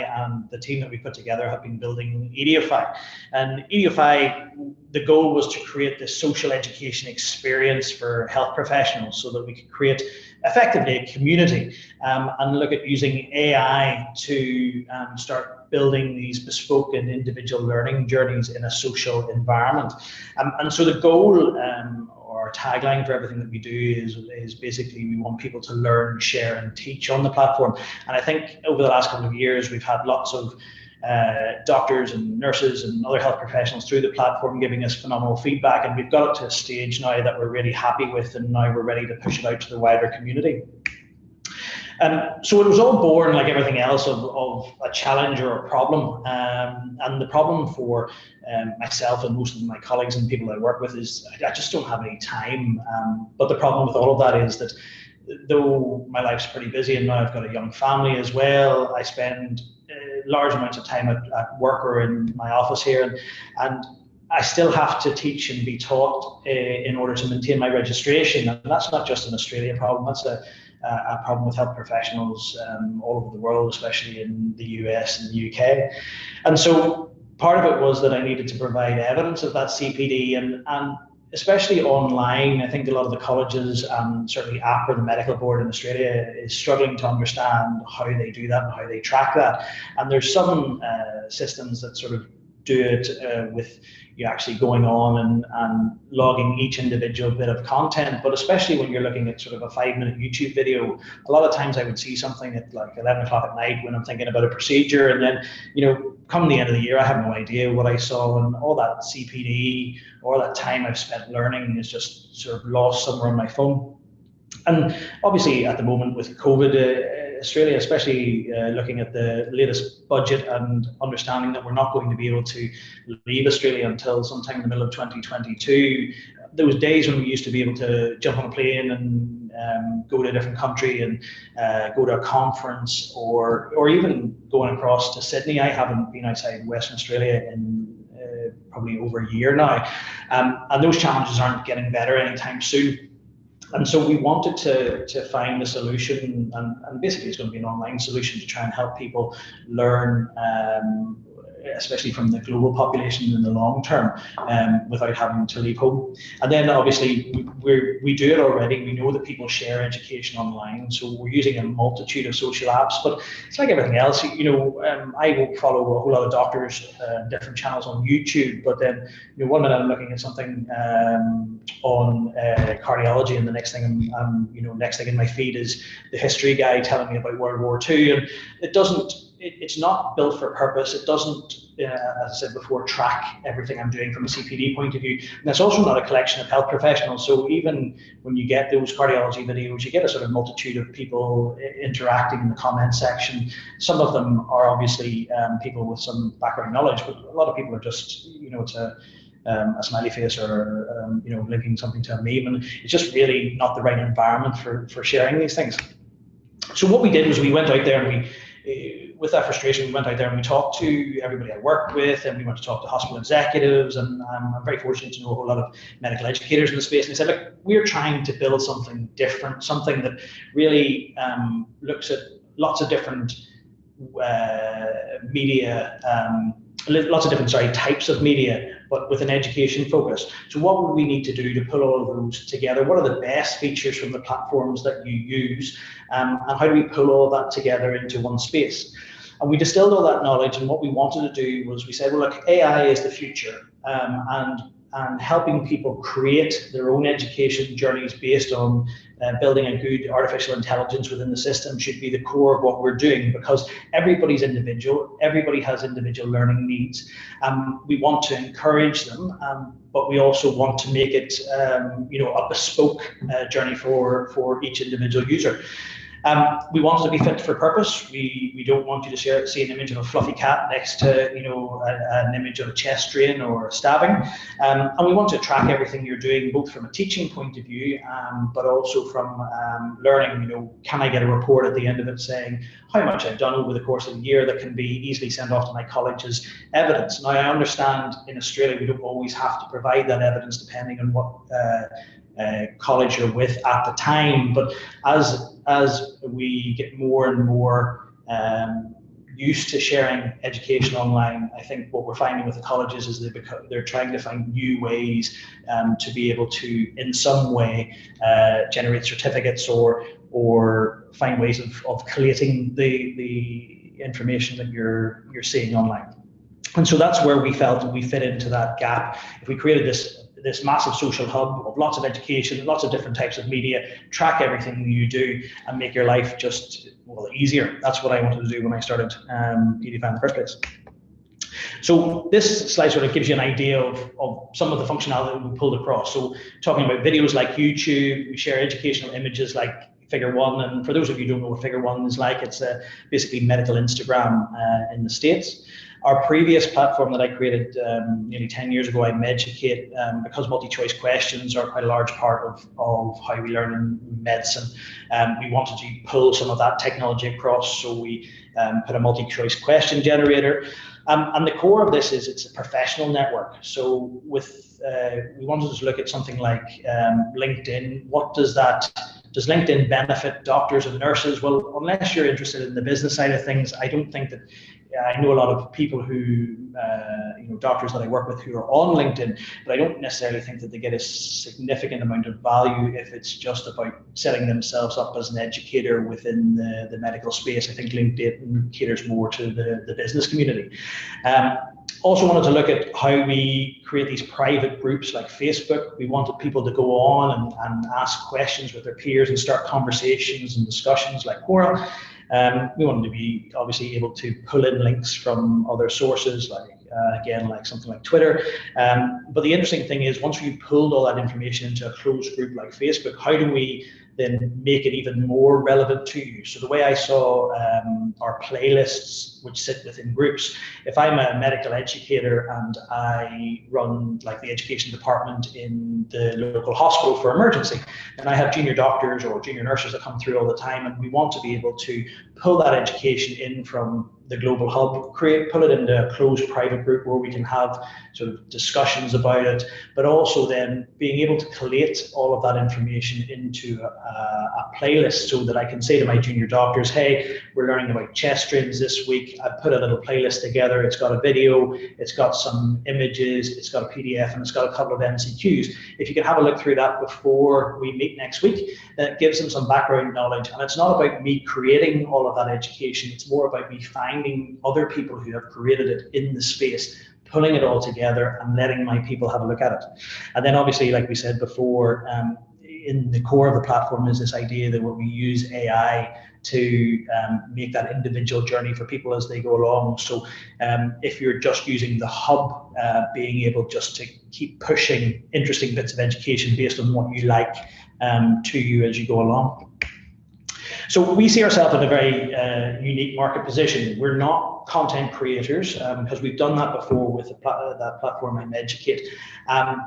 and the team that we put together have been building Ediofy. And Ediofy, the goal was to create this social education experience for health professionals so that we could create effectively a community and look at using AI to start building these bespoke and individual learning journeys in a social environment. And so the goal or tagline for everything that we do is basically we want people to learn, share and teach on the platform. And I think over the last couple of years we've had lots of doctors and nurses and other health professionals through the platform giving us phenomenal feedback, and we've got it to a stage now that we're really happy with, and now we're ready to push it out to the wider community. So it was all born, like everything else, of a challenge or a problem. And the problem for myself and most of my colleagues and people I work with is I just don't have any time. But the problem with all of that is that though my life's pretty busy and now I've got a young family as well, I spend large amounts of time at work or in my office here. And I still have to teach and be taught in order to maintain my registration. And that's not just an Australian problem, that's a problem with health professionals all over the world, especially in the US and the UK. And so part of it was that I needed to provide evidence of that CPD, and especially online. I think a lot of the colleges and certainly APRA, the medical board in Australia, is struggling to understand how they do that and how they track that. And there's some systems that sort of do it with you actually going on and logging each individual bit of content. But especially when you're looking at sort of a 5-minute YouTube video, a lot of times I would see something at like 11 o'clock at night when I'm thinking about a procedure, and then, you know, come the end of the year, I have no idea what I saw, and all that CPD, all that time I've spent learning is just sort of lost somewhere on my phone. And obviously at the moment with COVID, Australia, especially looking at the latest budget and understanding that we're not going to be able to leave Australia until sometime in the middle of 2022, those days when we used to be able to jump on a plane and go to a different country and go to a conference or even going across to Sydney. I haven't been outside Western Australia in probably over a year now. And those challenges aren't getting better anytime soon. And so we wanted to find a solution, and basically it's going to be an online solution to try and help people learn, especially from the global population in the long term, without having to leave home. And then obviously we do it already. We know that people share education online, so we're using a multitude of social apps. But it's like everything else, you know. I will follow a whole lot of doctors, different channels on YouTube, but then, you know, one minute I'm looking at something on cardiology, and the next thing next thing in my feed is the history guy telling me about World War II, and it's not built for purpose. It doesn't, as I said before, track everything I'm doing from a CPD point of view. And it's also not a collection of health professionals. So even when you get those cardiology videos, you get a sort of multitude of people interacting in the comment section. Some of them are obviously people with some background knowledge, but a lot of people are just, you know, it's a smiley face or linking something to a meme, and it's just really not the right environment for sharing these things. So what we did was we went out there and with that frustration, we went out there and we talked to everybody I worked with, and we went to talk to hospital executives, and I'm very fortunate to know a whole lot of medical educators in the space. And they said, look, we're trying to build something different, something that really looks at lots of different media, types of media, but with an education focus. So what would we need to do to pull all of those together? What are the best features from the platforms that you use? And how do we pull all that together into one space? And we distilled all that knowledge, and what we wanted to do was we said, well, look, AI is the future, and helping people create their own education journeys based on building a good artificial intelligence within the system should be the core of what we're doing, because everybody's individual, everybody has individual learning needs. We want to encourage them, but we also want to make it a bespoke journey for each individual user. We want it to be fit for purpose. We don't want you to see an image of a fluffy cat next to an image of a chest drain or stabbing. And we want to track everything you're doing, both from a teaching point of view, but also from learning. Can I get a report at the end of it saying how much I've done over the course of the year that can be easily sent off to my college as evidence? Now, I understand in Australia we don't always have to provide that evidence depending on what college you're with at the time, but as we get more and more used to sharing education online, I think what we're finding with the colleges is they're trying to find new ways to be able to, in some way, generate certificates or find ways of collating the information that you're seeing online. And so that's where we felt we fit into that gap. If we created this massive social hub of lots of education, lots of different types of media, track everything you do, and make your life just, well, easier. That's what I wanted to do when I started Ediofy in the first place. So this slide sort of gives you an idea of some of the functionality we pulled across. So talking about videos like YouTube, we share educational images like Figure One. And for those of you who don't know what Figure One is like, it's basically medical Instagram in the States. Our previous platform that I created nearly 10 years ago, Educate, because multi-choice questions are quite a large part of how we learn in medicine, we wanted to pull some of that technology across, so we put a multi-choice question generator. And the core of this is it's a professional network. So with we wanted to look at something like LinkedIn. Does LinkedIn benefit doctors and nurses? Well, unless you're interested in the business side of things, I don't think that. I know a lot of people who, doctors that I work with who are on LinkedIn, but I don't necessarily think that they get a significant amount of value if it's just about setting themselves up as an educator within the medical space. I think LinkedIn caters more to the business community. Also wanted to look at how we create these private groups like Facebook. We wanted people to go on and ask questions with their peers and start conversations and discussions like Quora. We wanted to be obviously able to pull in links from other sources like something like Twitter. But the interesting thing is, once we pulled all that information into a closed group like Facebook, how do we then make it even more relevant to you? So the way I saw our playlists, which sit within groups, if I'm a medical educator and I run like the education department in the local hospital for emergency, and I have junior doctors or junior nurses that come through all the time, and we want to be able to pull that education in from the global hub, pull it into a closed private group where we can have sort of discussions about it, but also then being able to collate all of that information into a playlist, so that I can say to my junior doctors, hey, we're learning about chest drains this week. I've put a little playlist together. It's got a video, it's got some images, it's got a PDF, and it's got a couple of MCQs. If you can have a look through that before we meet next week, that gives them some background knowledge. And it's not about me creating all of that education. It's more about me finding other people who have created it in the space, pulling it all together and letting my people have a look at it. And then obviously, like we said before, in the core of the platform is this idea that we use AI to make that individual journey for people as they go along. So if you're just using the hub, being able just to keep pushing interesting bits of education based on what you like to you as you go along. So we see ourselves in a very unique market position. We're not content creators because we've done that before with that platform, Educate.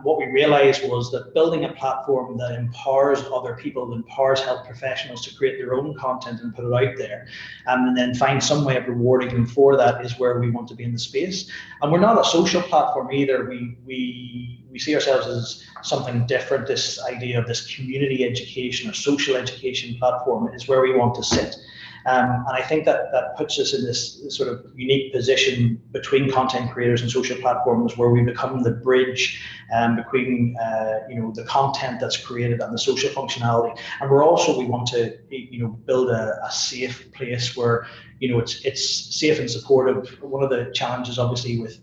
What we realized was that building a platform that empowers other people, empowers health professionals to create their own content and put it out there, and then find some way of rewarding them for that is where we want to be in the space. And we're not a social platform either. We see ourselves as something different. This idea of this community education or social education platform is where we want to sit. And I think that puts us in this sort of unique position between content creators and social platforms, where we become the bridge between the content that's created and the social functionality. And we want to build a safe place where it's safe and supportive. One of the challenges, obviously, with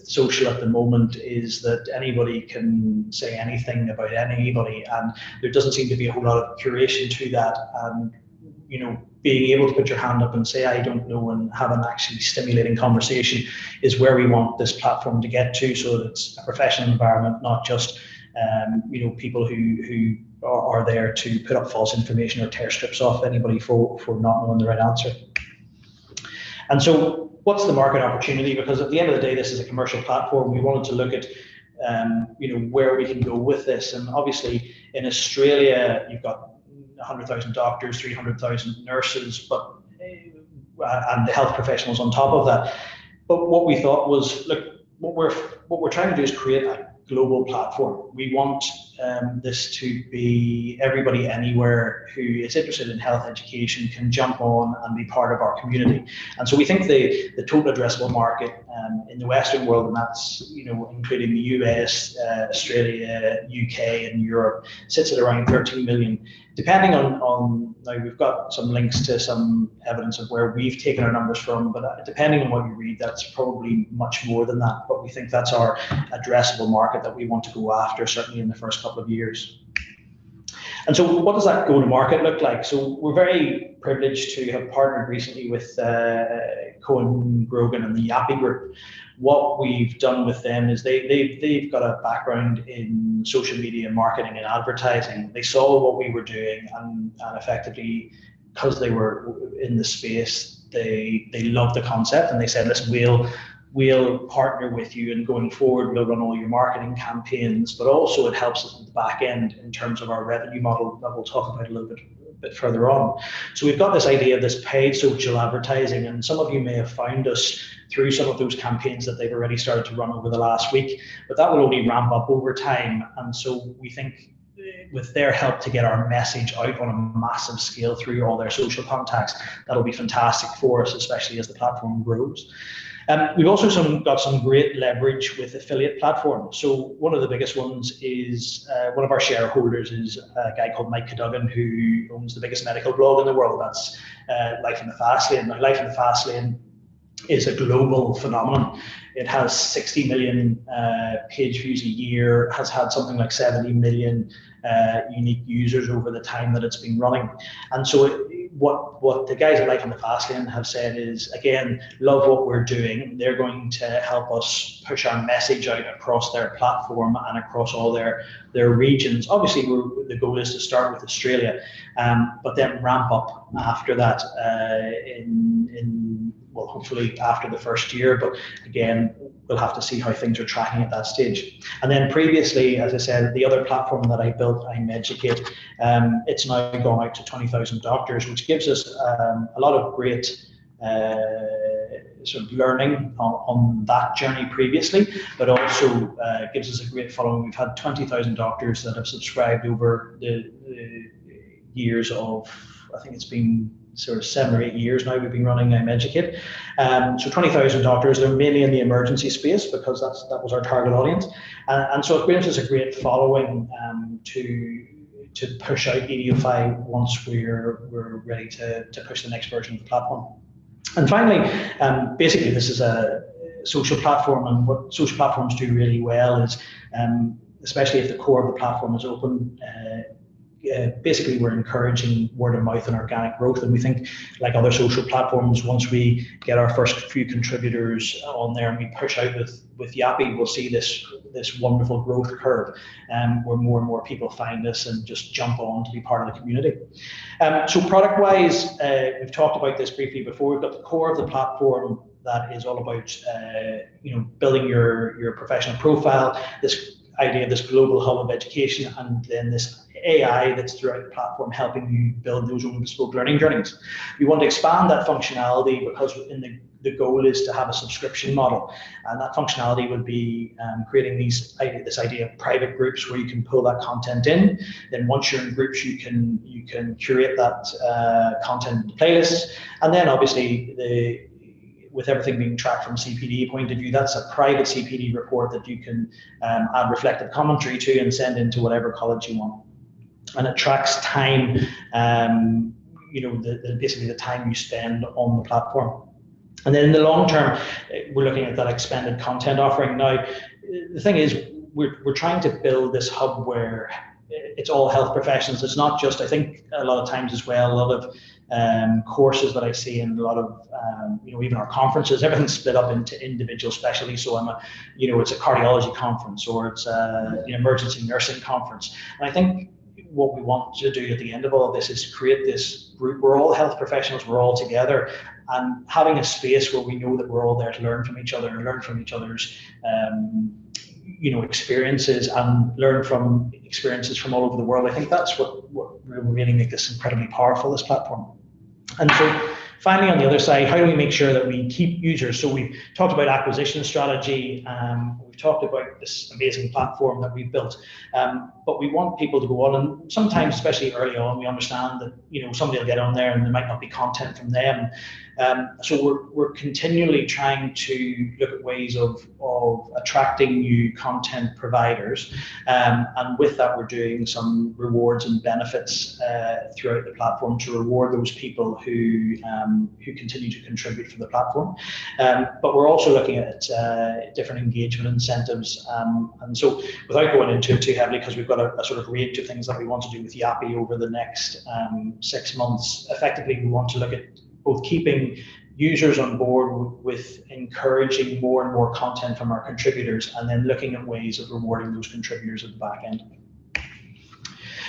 social at the moment is that anybody can say anything about anybody, and there doesn't seem to be a whole lot of curation to that. And being able to put your hand up and say I don't know and have an actually stimulating conversation is where we want this platform to get to, so that it's a professional environment, not just people who are there to put up false information or tear strips off anybody for not knowing the right answer. And so what's the market opportunity? Because at the end of the day, this is a commercial platform. We wanted to look at where we can go with this. And obviously in Australia, you've got 100,000 doctors, 300,000 nurses, and the health professionals on top of that. But what we thought was, look, what we're trying to do is create global platform. We want this to be everybody anywhere who is interested in health education can jump on and be part of our community. And so we think the total addressable market in the Western world, and that's including the US, Australia, UK, and Europe, sits at around 13 million. Depending on now, we've got some links to some evidence of where we've taken our numbers from, but depending on what you read, that's probably much more than that. But we think that's our addressable market that we want to go after, certainly in the first couple of years. And so what does that go-to-market look like? So we're very privileged to have partnered recently with Cohen Grogan and the Yappy Group. What we've done with them is they've got a background in social media marketing and advertising. They saw what we were doing, and effectively, because they were in the space, they loved the concept, and they said, listen, we'll partner with you, and going forward, we'll run all your marketing campaigns, but also it helps us at the back end in terms of our revenue model that we'll talk about a little bit further on. So we've got this idea of this paid social advertising, and some of you may have found us through some of those campaigns that they've already started to run over the last week, but that will only ramp up over time. And so we think with their help to get our message out on a massive scale through all their social contacts, that'll be fantastic for us, especially as the platform grows. We've also got some great leverage with affiliate platforms. So one of the biggest ones is one of our shareholders is a guy called Mike Cadogan, who owns the biggest medical blog in the world. That's Life in the Fast Lane. Now, Life in the Fast Lane is a global phenomenon. It has 60 million page views a year, has had something like 70 million unique users over the time that it's been running. And so what the guys at Life in the Fast Lane have said is, again, love what we're doing. They're going to help us push our message out across their platform and across all their regions. Obviously, the goal is to start with Australia, but then ramp up after that well, hopefully after the first year, but again, we'll have to see how things are tracking at that stage. And then previously, as I said, the other platform that I built, Educate, it's now gone out to 20,000 doctors, which gives us a lot of great sort of learning on that journey previously, but also gives us a great following. We've had 20,000 doctors that have subscribed over the years of, I think it's been sort of 7 or 8 years now we've been running Educate. So 20,000 doctors, they're mainly in the emergency space because that was our target audience. And so it gives us a great following to push out Ediofy once we're ready to push the next version of the platform. And finally, basically this is a social platform, and what social platforms do really well is, especially if the core of the platform is open, basically we're encouraging word of mouth and organic growth. And we think, like other social platforms, once we get our first few contributors on there and we push out with Yappy, we'll see this wonderful growth curve, where more and more people find us and just jump on to be part of the community. So product wise, we've talked about this briefly before. We've got the core of the platform that is all about building your professional profile, this idea of this global hub of education, and then this AI that's throughout the platform helping you build those own bespoke learning journeys. We want to expand that functionality because the goal is to have a subscription model, and that functionality would be creating this idea of private groups where you can pull that content in. Then once you're in groups, you can curate that content into playlists, and then obviously with everything being tracked from a CPD point of view, that's a private CPD report that you can add reflective commentary to and send into whatever college you want. And it tracks time, basically the time you spend on the platform. And then in the long term, we're looking at that expanded content offering. Now, the thing is, we're trying to build this hub where it's all health professionals. It's not just, I think a lot of times as well, a lot of courses that I see in a lot of, even our conferences, everything's split up into individual specialties. So it's a cardiology conference, or it's an emergency nursing conference. And I think what we want to do at the end of all of this is create this group. We're all health professionals, we're all together, and having a space where we know that we're all there to learn from each other and learn from each other's experiences, and learn from experiences from all over the world. I think that's what will really make this incredibly powerful, this platform. And so Finally, on the other side, how do we make sure that we keep users? So we've talked about acquisition strategy. We've talked about this amazing platform that we've built, but we want people to go on, and sometimes, especially early on, we understand that somebody will get on there and there might not be content from them. So we're continually trying to look at ways of attracting new content providers, and with that, we're doing some rewards and benefits throughout the platform to reward those people who continue to contribute for the platform. But we're also looking at different engagement incentives, and so without going into it too heavily, because we've got a sort of range of things that we want to do with Yappy over the next 6 months. Effectively, we want to look at both keeping users on board with encouraging more and more content from our contributors, and then looking at ways of rewarding those contributors at the back end.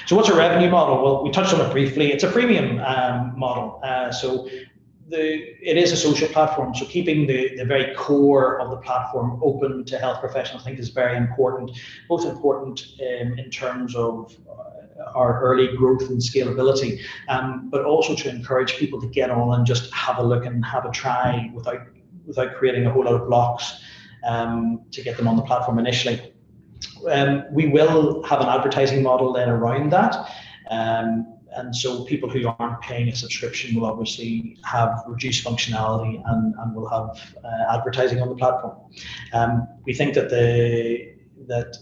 So what's our revenue model? Well, we touched on it briefly. It's a freemium model. So it is a social platform, so keeping the very core of the platform open to health professionals, I think, is very important, both important in terms of our early growth and scalability, but also to encourage people to get on and just have a look and have a try without creating a whole lot of blocks to get them on the platform initially. We will have an advertising model then around that. And so people who aren't paying a subscription will obviously have reduced functionality and will have advertising on the platform. We think that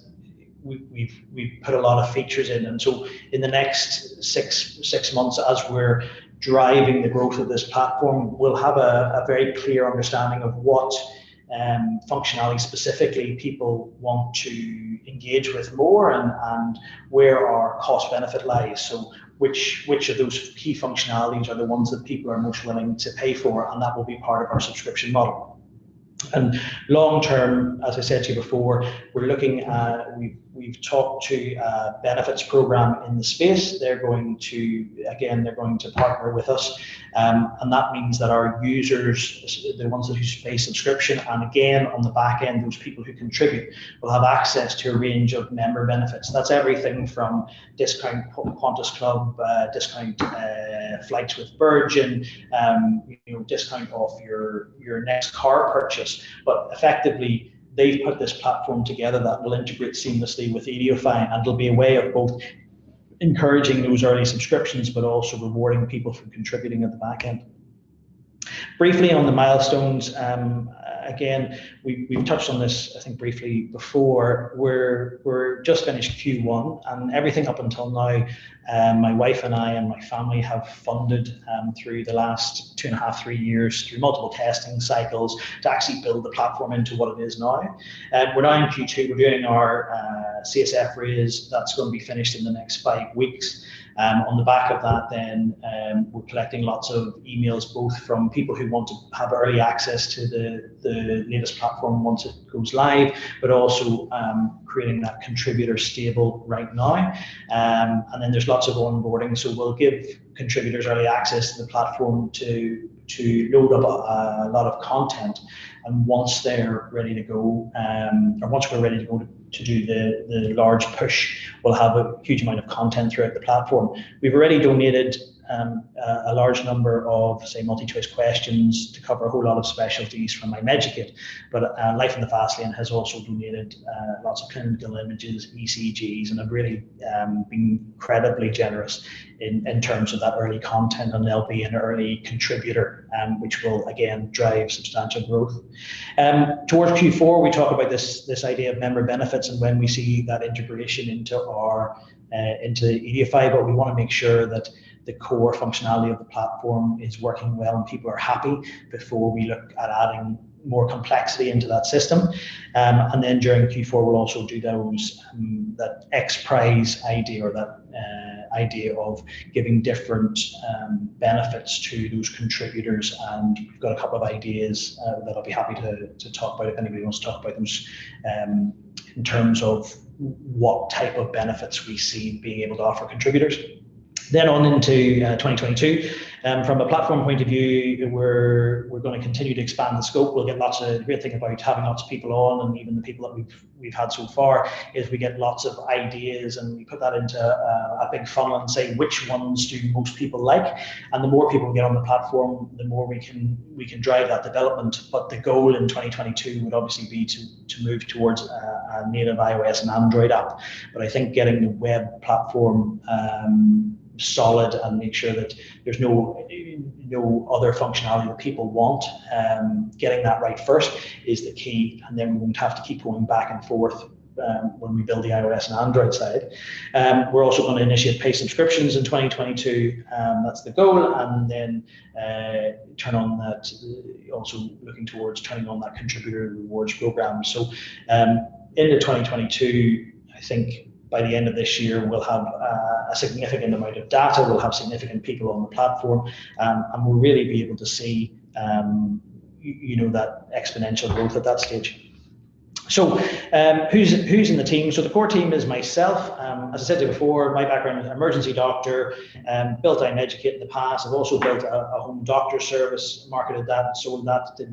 we've put a lot of features in, and so in the next six months, as we're driving the growth of this platform, we'll have a very clear understanding of what functionality specifically people want to engage with more, and where our cost benefit lies. So which of those key functionalities are the ones that people are most willing to pay for, and that will be part of our subscription model. And long term, as I said to you before, we're looking at, we've talked to a benefits program in the space. They're going to partner with us, and that means that our users, the ones that pay subscription, and again on the back end, those people who contribute, will have access to a range of member benefits. That's everything from discount Qantas Club, discount flights with Virgin, discount off your next car purchase. But effectively, they've put this platform together that will integrate seamlessly with Ediofy, and it'll be a way of both encouraging those early subscriptions, but also rewarding people for contributing at the back end. Briefly on the milestones, again, we've touched on this, I think, briefly before. We're just finished Q1, and everything up until now, my wife and I and my family have funded through the last 2.5, 3 years, through multiple testing cycles, to actually build the platform into what it is now. We're now in Q2. We're doing our CSF raise. That's going to be finished in the next 5 weeks. On the back of that, then we're collecting lots of emails, both from people who want to have early access to the latest platform once it goes live, but also creating that contributor stable right now. And then there's lots of onboarding, so we'll give contributors early access to the platform to load up a lot of content. And once they're ready to go, or once we're ready to go to do the large push, we'll have a huge amount of content throughout the platform. We've already donated a large number of, say, multi-choice questions to cover a whole lot of specialties from my Medukit, but Life in the Fast Lane has also donated lots of clinical images, ECGs, and have really been incredibly generous in terms of that early content, and they'll be an early contributor, which will again drive substantial growth. Towards Q4, we talk about this idea of member benefits and when we see that integration into Ediofy, but we want to make sure that the core functionality of the platform is working well and people are happy before we look at adding more complexity into that system. And then during Q4, we'll also do that X Prize idea, or that idea of giving different benefits to those contributors. And we've got a couple of ideas that I'll be happy to talk about if anybody wants to talk about those, in terms of what type of benefits we see being able to offer contributors. Then on into 2022, From a platform point of view, we're going to continue to expand the scope. We'll get lots of, the great thing about having lots of people on, and even the people that we've had so far, is we get lots of ideas, and we put that into a big funnel and say which ones do most people like. And the more people we get on the platform, the more we can drive that development. But the goal in 2022 would obviously be to move towards a native iOS and Android app. But I think getting the web platform solid and make sure that there's no other functionality that people want, getting that right first is the key, and then we won't have to keep going back and forth when we build the iOS and Android side. We're also going to initiate paid subscriptions in 2022. That's the goal, and then turn on that, also looking towards turning on that contributor rewards program. So into 2022, I think by the end of this year, we'll have a significant amount of data, we'll have significant people on the platform, and we'll really be able to see that exponential growth at that stage. So who's in the team? So the core team is myself. As I said to you before, my background is emergency doctor, built I'm Educate in the past. I've also built a home doctor service, marketed that, sold that, did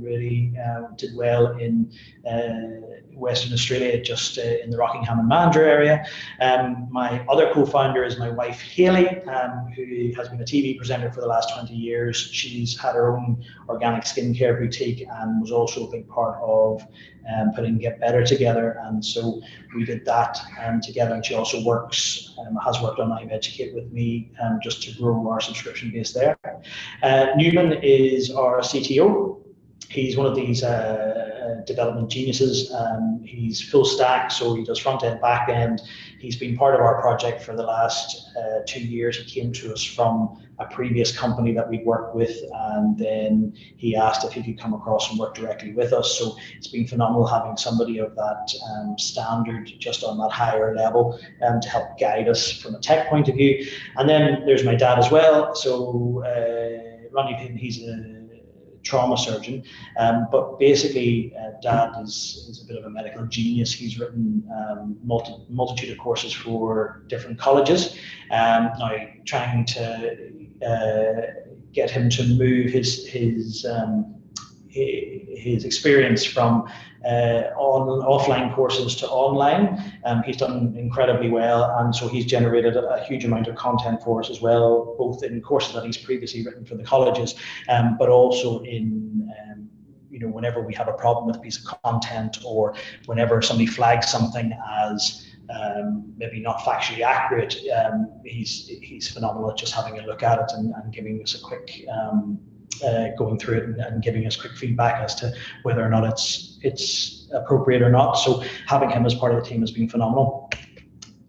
well in Western Australia, just in the Rockingham and Mandurah area. My other co-founder is my wife, Hayley, who has been a TV presenter for the last 20 years. She's had her own organic skincare boutique and was also a big part of putting Get Better together, and so we did that together. And she also has worked on I'm Educate with me, just to grow our subscription base there. Newman is our CTO. He's one of these development geniuses. He's full stack, so he does front end, back end. He's been part of our project for the last 2 years. He came to us from a previous company that we'd worked with, and then he asked if he could come across and work directly with us. So it's been phenomenal having somebody of that standard, just on that higher level, to help guide us from a tech point of view. And then there's my dad as well. So Ronnie Payton, he's a trauma surgeon, but basically Dad is a bit of a medical genius. He's written multitude of courses for different colleges. Now trying to get him to move his experience from offline courses to online. He's done incredibly well, and so he's generated a huge amount of content for us as well, both in courses that he's previously written for the colleges, but also in whenever we have a problem with a piece of content, or whenever somebody flags something as maybe not factually accurate, he's phenomenal at just having a look at it and giving us a quick going through it and giving us quick feedback as to whether or not it's appropriate or not. So having him as part of the team has been phenomenal.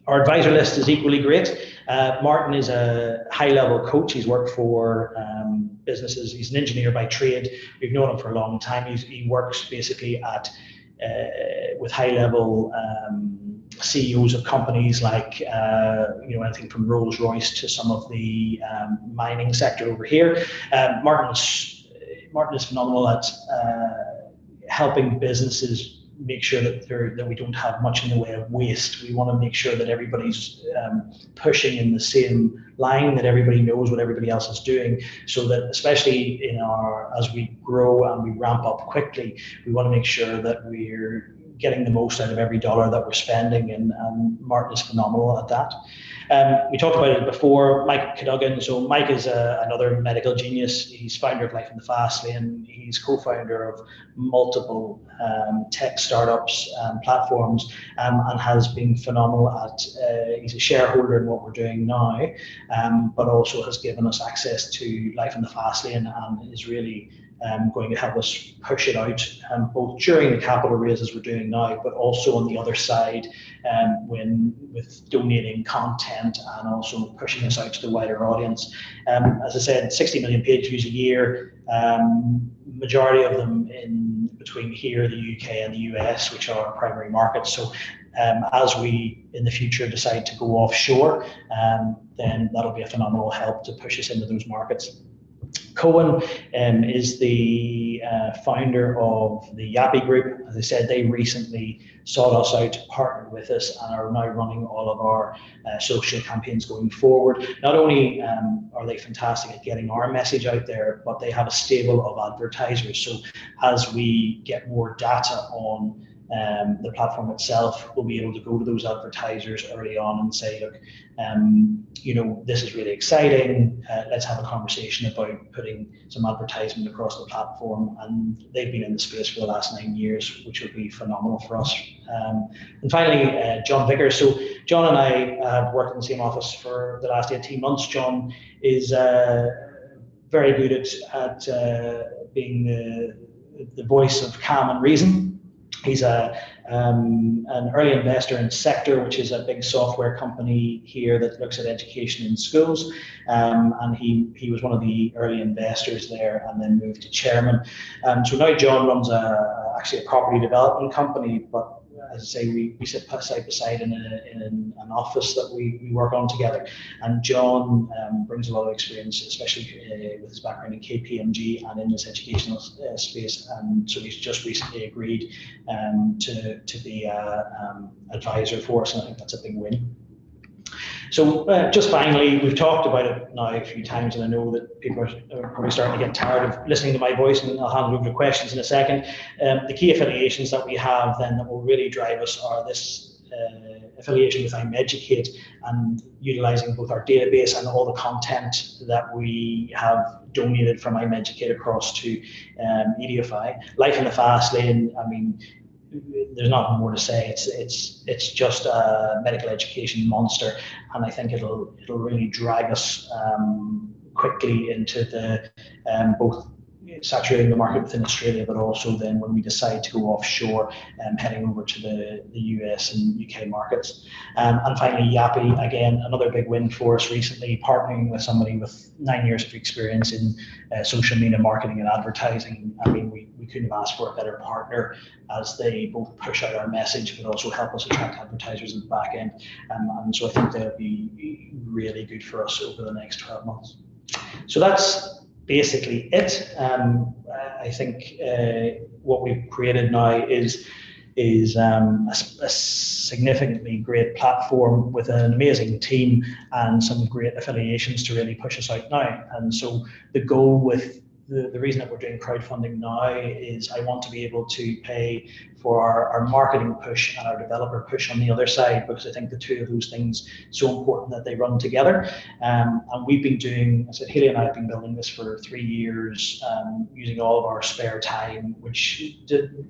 Our advisor list is equally great. Martin is a high-level coach. He's worked for businesses. He's an engineer by trade. We've known him for a long time. He works basically with high-level CEOs of companies like anything from Rolls-Royce to some of the mining sector over here. Martin is phenomenal at helping businesses make sure that we don't have much in the way of waste. We want to make sure that everybody's pushing in the same line, that everybody knows what everybody else is doing, so that especially as we grow and we ramp up quickly, we want to make sure that we're getting the most out of every dollar that we're spending, and Martin is phenomenal at that. We talked about it before, Mike Cadogan. So Mike is another medical genius. He's founder of Life in the Fast Lane. He's co-founder of multiple tech startups and platforms, and has been phenomenal at, he's a shareholder in what we're doing now, but also has given us access to Life in the Fast Lane, and is really going to help us push it out, both during the capital raises we're doing now, but also on the other side, with donating content and also pushing us out to the wider audience. As I said, 60 million page views a year, majority of them in between here, the UK and the US, which are our primary markets. So as we in the future decide to go offshore, then that'll be a phenomenal help to push us into those markets. Cohen is the founder of the Yappy Group. As I said, they recently sought us out to partner with us and are now running all of our social campaigns going forward. Not only are they fantastic at getting our message out there, but they have a stable of advertisers. So as we get more data on the platform itself, we'll be able to go to those advertisers early on and say, look, this is really exciting. Let's have a conversation about putting some advertisement across the platform. And they've been in the space for the last 9 years, which will be phenomenal for us. And finally, John Vickers. So John and I have worked in the same office for the last 18 months. John is very good at being the voice of calm and reason. He's an early investor in Sector, which is a big software company here that looks at education in schools. And he was one of the early investors there and then moved to chairman. So now John runs actually a property development company, but as I say, we sit side by side in an office that we work on together. And John brings a lot of experience, especially with his background in KPMG and in this educational space. And so he's just recently agreed to be an advisor for us, and I think that's a big win. So just finally, we've talked about it now a few times, and I know that people are probably starting to get tired of listening to my voice, and I'll hand over to questions in a second. The key affiliations that we have then that will really drive us are this affiliation with iMeducate and utilising both our database and all the content that we have donated from iMeducate across to Ediofy. Life in the Fast Lane, I mean, there's nothing more to say. It's just a medical education monster, and I think it'll really drag us quickly into the both saturating the market within Australia, but also then when we decide to go offshore, heading over to the US and UK markets. And finally, Yappy, again, another big win for us recently, partnering with somebody with 9 years of experience in social media marketing and advertising. I mean, we couldn't have asked for a better partner as they both push out our message, but also help us attract advertisers in the back end. And so I think they'll be really good for us over the next 12 months. So that's basically it. I think what we've created now is a significantly great platform with an amazing team and some great affiliations to really push us out now. And so the goal with the reason that we're doing crowdfunding now is I want to be able to pay for our marketing push and our developer push on the other side, because I think the two of those things are so important that they run together. And we've been doing, as I said, Haley and I have been building this for 3 years, using all of our spare time, which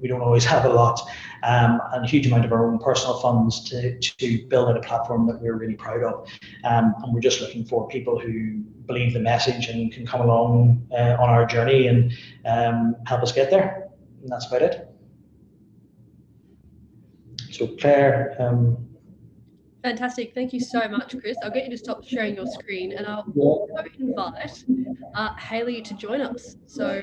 we don't always have a lot, and a huge amount of our own personal funds to build out a platform that we're really proud of. And we're just looking for people who believe the message and can come along on our journey and help us get there. And that's about it. So Claire. Fantastic. Thank you so much, Chris. I'll get you to stop sharing your screen, and I'll also invite Haley to join us. So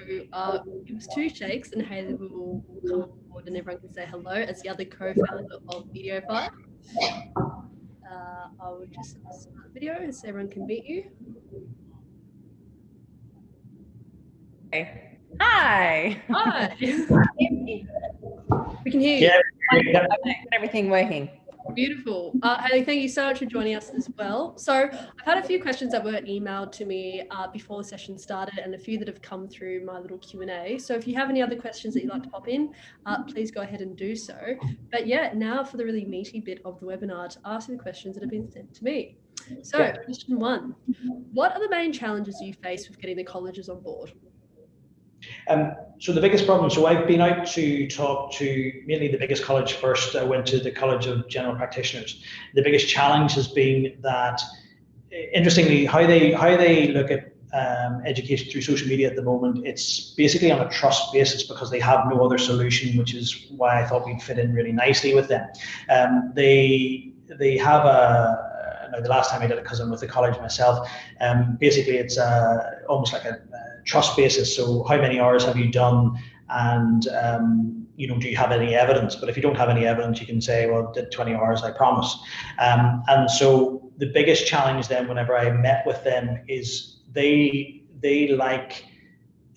give us 2 shakes and Haley will come on board and everyone can say hello as the other co-founder of Ediofy. I will just start the video so everyone can meet you. Okay. Hi. Hi. We can hear you. Yeah, everything working. Beautiful. Haley, thank you so much for joining us as well. So I've had a few questions that were emailed to me before the session started, and a few that have come through my little Q&A. So if you have any other questions that you'd like to pop in, please go ahead and do so. But yeah, now for the really meaty bit of the webinar, to ask you the questions that have been sent to me. So question 1, what are the main challenges you face with getting the colleges on board? So the biggest problem, so I've been out to talk to mainly the biggest college first. I went to the College of General Practitioners. The biggest challenge has been that, interestingly, how they look at education through social media at the moment, it's basically on a trust basis because they have no other solution, which is why I thought we'd fit in really nicely with them. They have the last time I did it, because I'm with the college myself, basically it's almost like a trust basis. So how many hours have you done, and do you have any evidence? But if you don't have any evidence, you can say, well, I did 20 hours, I promise. And so the biggest challenge then, whenever I met with them, is they they like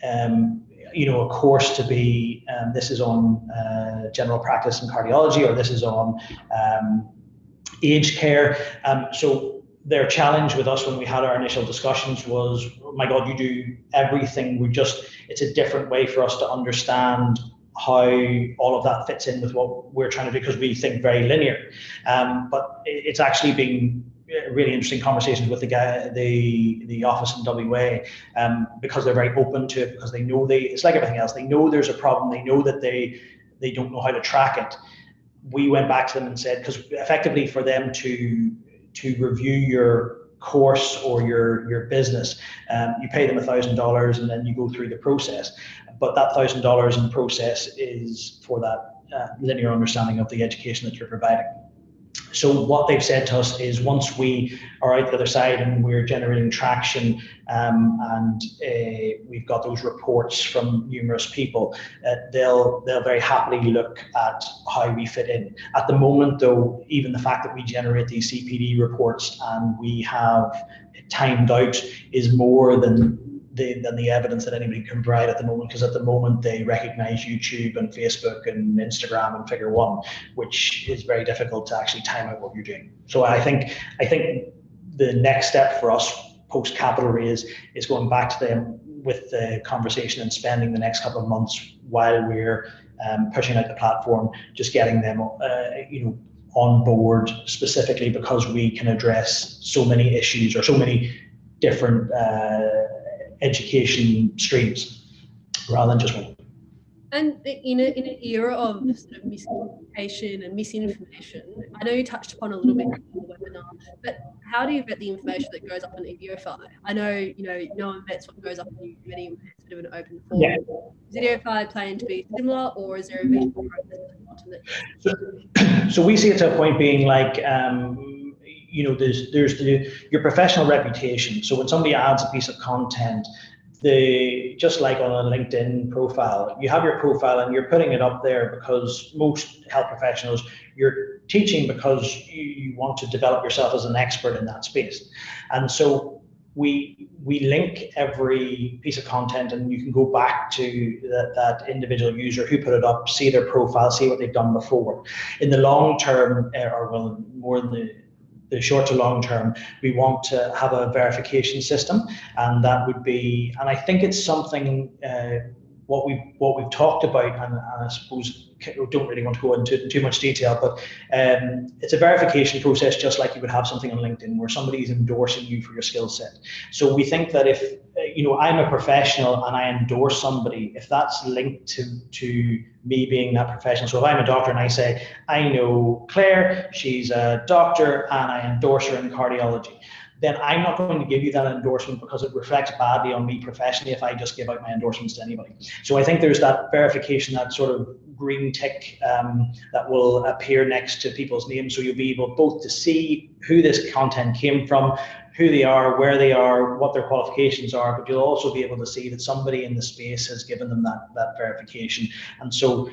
a course to be this is on general practice and cardiology, or this is on aged care. So their challenge with us when we had our initial discussions was, oh my God, you do everything. It's a different way for us to understand how all of that fits in with what we're trying to do, because we think very linear. But it's actually been really interesting conversations with the office in WA, because they're very open to it, because they know it's like everything else. They know there's a problem. They know that they don't know how to track it. We went back to them and said, because effectively for them to review your course or your business, you pay them $1,000 and then you go through the process. But that $1,000 in process is for that linear understanding of the education that you're providing. So what they've said to us is, once we are out the other side and we're generating traction, and we've got those reports from numerous people, they'll very happily look at how we fit in. At the moment, though, even the fact that we generate these CPD reports and we have timed out is more than the evidence that anybody can provide at the moment, because at the moment they recognize YouTube and Facebook and Instagram and Figure One, which is very difficult to actually time out what you're doing. So I think the next step for us post capital raise is going back to them with the conversation and spending the next couple of months while we're pushing out the platform, just getting them on board, specifically because we can address so many issues or so many different education streams rather than just one. And in an era of sort of miscommunication and misinformation, I know you touched upon a little bit in the webinar, but how do you vet the information that goes up on Ediofy? I know, no one vets what goes up on Udemy, it's a bit of an open forum. Yeah. Is Ediofy planning to be similar, or is there a vetting process that So we see it to a point being like, there's your professional reputation. So when somebody adds a piece of content, just like on a LinkedIn profile, you have your profile and you're putting it up there because most health professionals, you're teaching because you want to develop yourself as an expert in that space. And so we link every piece of content, and you can go back to that individual user who put it up, see their profile, see what they've done before. In the long term, more in the short to long term, we want to have a verification system, and that would be, and I think it's something what we've talked about, and I suppose don't really want to go into too much detail, but it's a verification process just like you would have something on LinkedIn where somebody is endorsing you for your skill set. So we think that if I'm a professional and I endorse somebody, if that's linked to me being that professional. So if I'm a doctor and I say, I know Claire, she's a doctor and I endorse her in cardiology, then I'm not going to give you that endorsement because it reflects badly on me professionally if I just give out my endorsements to anybody. So I think there's that verification, that sort of green tick that will appear next to people's names. So you'll be able both to see who this content came from, who they are, where they are, what their qualifications are, but you'll also be able to see that somebody in the space has given them that verification. And so,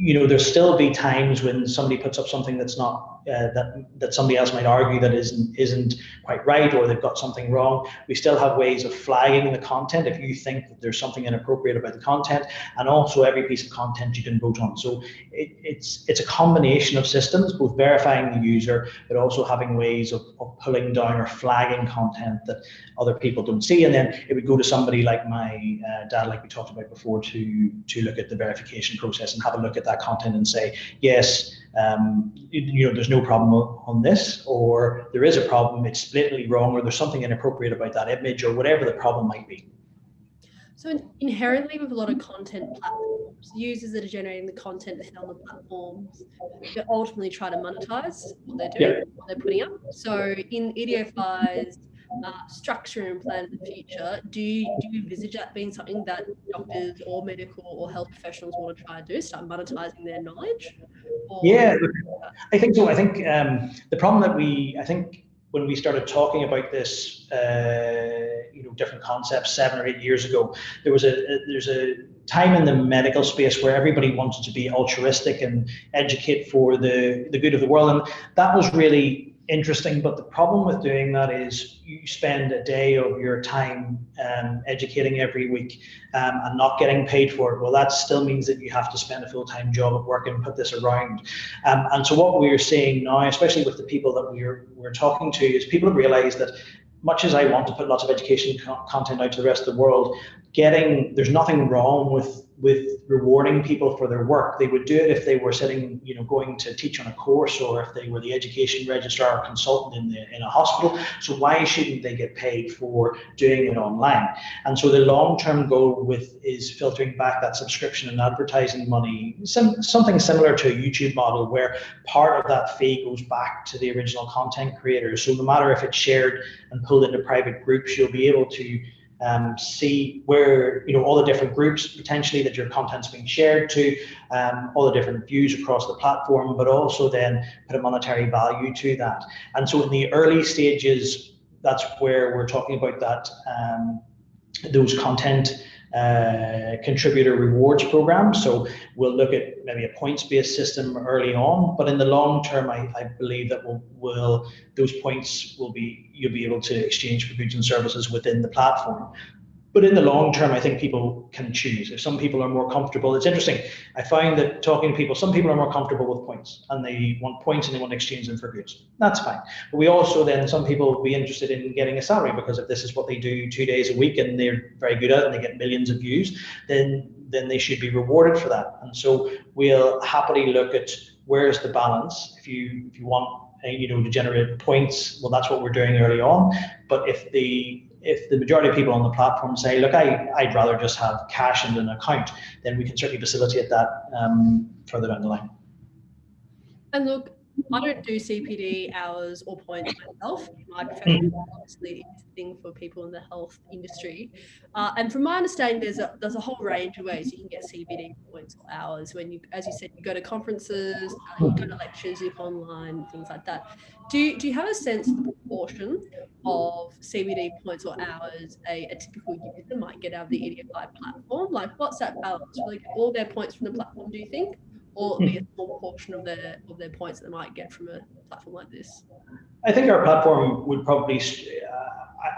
there'll still be times when somebody puts up something that's not that somebody else might argue that isn't quite right, or they've got something wrong. We still have ways of flagging the content if you think that there's something inappropriate about the content, and also every piece of content you can vote on. So it's a combination of systems, both verifying the user, but also having ways of pulling down or flagging content that other people don't see. And then it would go to somebody like my dad, like we talked about before, to look at the verification process and have a look at that content and say, yes, there's no problem on this, or there is a problem, it's blatantly wrong, or there's something inappropriate about that image, or whatever the problem might be. So inherently with a lot of content platforms, users that are generating the content on the platforms, they ultimately try to monetize what they're doing, what they're putting up. So in Ediofy's structure and plan for the future, do you envisage that being something that doctors or medical or health professionals want to try and do, start monetizing their knowledge? Yeah, I think so. I think the problem that when we started talking about this, different concepts 7 or 8 years ago, there's a time in the medical space where everybody wanted to be altruistic and educate for the good of the world. And that was really interesting, but the problem with doing that is you spend a day of your time educating every week and not getting paid for it. Well, that still means that you have to spend a full-time job at work and put this around. And so what we're seeing now, especially with the people that we're talking to, is people have realized that much as I want to put lots of education content out to the rest of the world, there's nothing wrong with rewarding people for their work. They would do it if they were going to teach on a course, or if they were the education registrar or consultant in a hospital. So why shouldn't they get paid for doing it online? And so the long-term goal is filtering back that subscription and advertising money, something similar to a YouTube model, where part of that fee goes back to the original content creators. So no matter if it's shared and pulled into private groups, you'll be able to see where, all the different groups potentially that your content's being shared to, all the different views across the platform, but also then put a monetary value to that. And so in the early stages, that's where we're talking about that, those content contributor rewards program. So we'll look at maybe a points-based system early on, but in the long term, I believe that those points you'll be able to exchange for goods and services within the platform. But in the long term, I think people can choose. If some people are more comfortable, it's interesting. I find that talking to people, some people are more comfortable with points, and they want points and they want to exchange them for goods. That's fine. But we also then, some people will be interested in getting a salary, because if this is what they do 2 days a week and they're very good at it and they get millions of views, then they should be rewarded for that. And so we'll happily look at where's the balance. If you want to generate points, well, that's what we're doing early on. But if the majority of people on the platform say, look, I'd rather just have cash in an account, then we can certainly facilitate that further down the line. And look, I don't do CPD hours or points myself. My profession obviously is a thing for people in the health industry. And from my understanding, there's a whole range of ways you can get CPD points or hours. When you, as you said, you go to conferences, you go to lectures, you go online, things like that. Do you have a sense of the proportion of CPD points or hours a typical user might get out of the Ediofy platform? Like, what's that balance? Will they get all their points from the platform, do you think? Or be a small portion of their points that they might get from a platform like this? I think our platform would probably,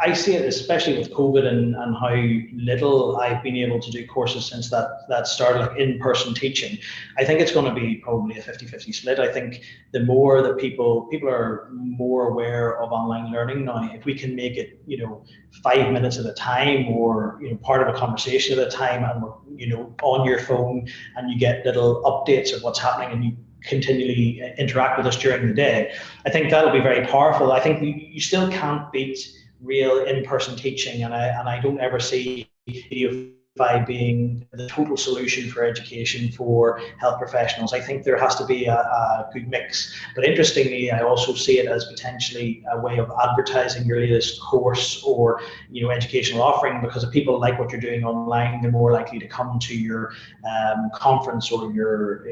I see it especially with COVID and how little I've been able to do courses since that started, like in-person teaching. I think it's going to be probably a 50-50 split. I think the more that people are more aware of online learning now, if we can make it, 5 minutes at a time, or, part of a conversation at a time, and on your phone, and you get little updates of what's happening, and you continually interact with us during the day, I think that'll be very powerful. I think you still can't beat real in-person teaching, and I don't ever see Ediofy being the total solution for education for health professionals. I think there has to be a good mix. But interestingly, I also see it as potentially a way of advertising your latest course or educational offering, because if people like what you're doing online, they're more likely to come to your conference or your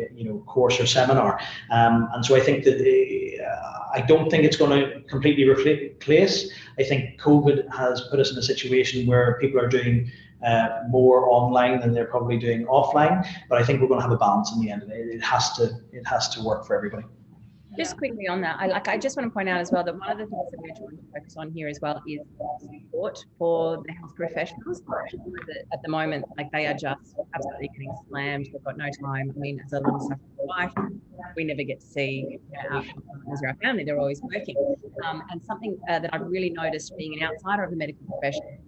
course or seminar. And so I think that I don't think it's going to completely replace. I think COVID has put us in a situation where people are doing more online than they're probably doing offline, but I think we're going to have a balance in the end of it. It has to work for everybody. Just quickly on that, I just want to point out as well that one of the things that we're trying to focus on here as well is support for the health professionals. At the moment, they are just absolutely getting slammed. They've got no time. I mean, as a long-suffering wife, we never get to see our partners or our family. They're always working. And something that I've really noticed being an outsider of the medical profession,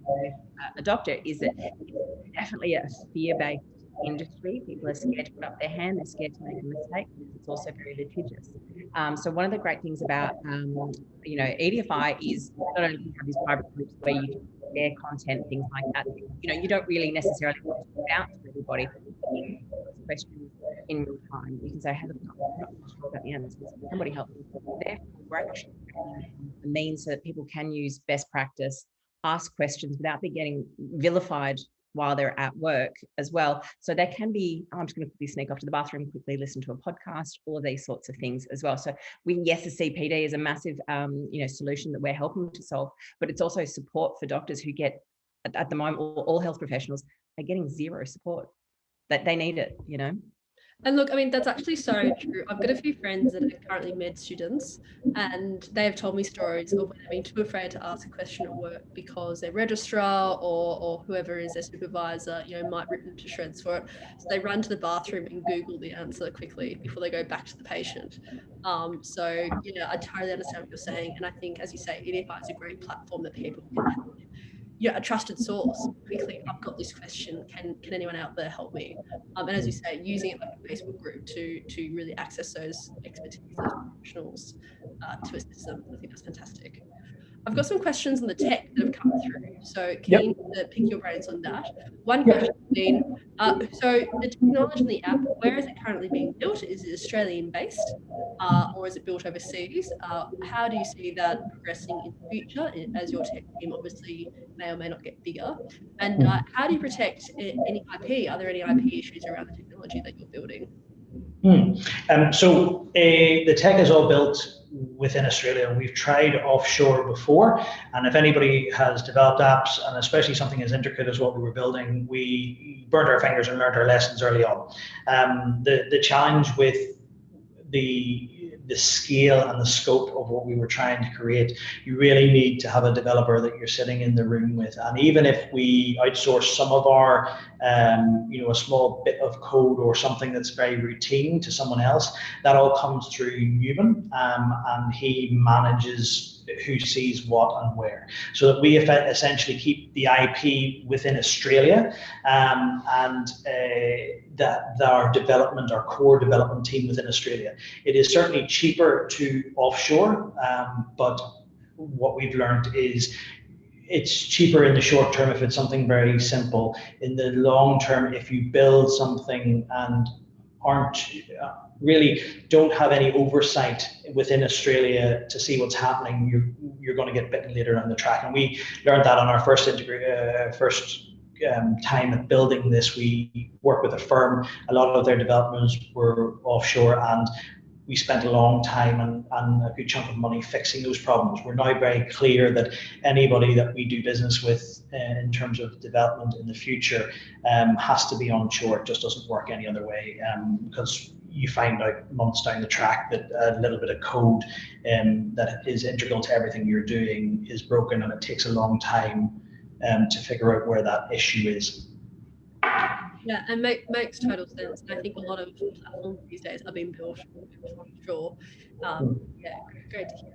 a doctor, is that it's definitely a fear-based industry. People are scared to put up their hand, they're scared to make a mistake. It's also very litigious. So one of the great things about Ediofy is not only do you have these private groups where you share content, things like that, you don't really necessarily want to put out to everybody. Questions in real time. You can say, hey, look, I'm not sure about the answers. Somebody help me. Therefore, we're actually a means so that people can use best practice, ask questions without being getting vilified while they're at work as well. So there can be, I'm just going to quickly sneak off to the bathroom, quickly listen to a podcast, all of these sorts of things as well. So yes, the CPD is a massive, solution that we're helping to solve, but it's also support for doctors who get, at the moment, all health professionals are getting zero support. that they need it, you know. And look, I mean, that's actually so true. I've got a few friends that are currently med students, and they have told me stories of when they've been too afraid to ask a question at work because their registrar or whoever is their supervisor, might rip them to shreds for it. So they run to the bathroom and Google the answer quickly before they go back to the patient. So yeah, I totally understand what you're saying. And I think, as you say, Ediofy is a great platform that people can have, a trusted source. Quickly, I've got this question. Can anyone out there help me? And as you say, using it like a Facebook group to really access those expertise, those professionals to assist them. I think that's fantastic. I've got some questions on the tech that have come through, so keen to pick your brains on that. One question has been, so the technology in the app, where is it currently being built? Is it Australian-based or is it built overseas? How do you see that progressing in the future as your tech team obviously may or may not get bigger? And how do you protect any IP? Are there any IP issues around the technology that you're building? So the tech is all built within Australia. We've tried offshore before, and if anybody has developed apps, and especially something as intricate as what we were building, we burned our fingers and learned our lessons early on. The challenge with the scale and the scope of what we were trying to create, you really need to have a developer that you're sitting in the room with. And even if we outsource some of our, a small bit of code or something that's very routine to someone else, that all comes through Newman, and he manages who sees what and where, so that we essentially keep the IP within Australia, and that our core development team within Australia. It is certainly cheaper to offshore, but what we've learned is it's cheaper in the short term if it's something very simple. In the long term, if you build something and don't have any oversight within Australia to see what's happening, you're going to get bitten later on the track. And we learned that on our first time at building this. We worked with a firm. A lot of their developments were offshore, and we spent a long time and a good chunk of money fixing those problems. We're now very clear that anybody that we do business with in terms of development in the future has to be onshore. It just doesn't work any other way, because you find out months down the track that a little bit of code that is integral to everything you're doing is broken, and it takes a long time to figure out where that issue is. Yeah, and makes total sense. And I think a lot of platforms these days are being built offshore. Yeah, great to hear.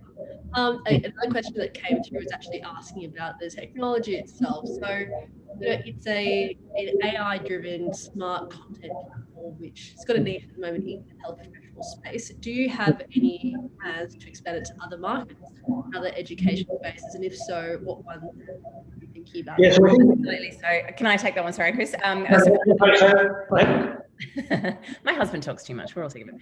Another question that came through was actually asking about the technology itself. So, it's an AI-driven smart content platform, which has got a niche at the moment in the health professional space. Do you have any plans to expand it to other markets, other education spaces? And if so, what ones are you thinking about? Yeah, so Absolutely. So can I take that one? Sorry, Chris. My husband talks too much. We're all sick of it.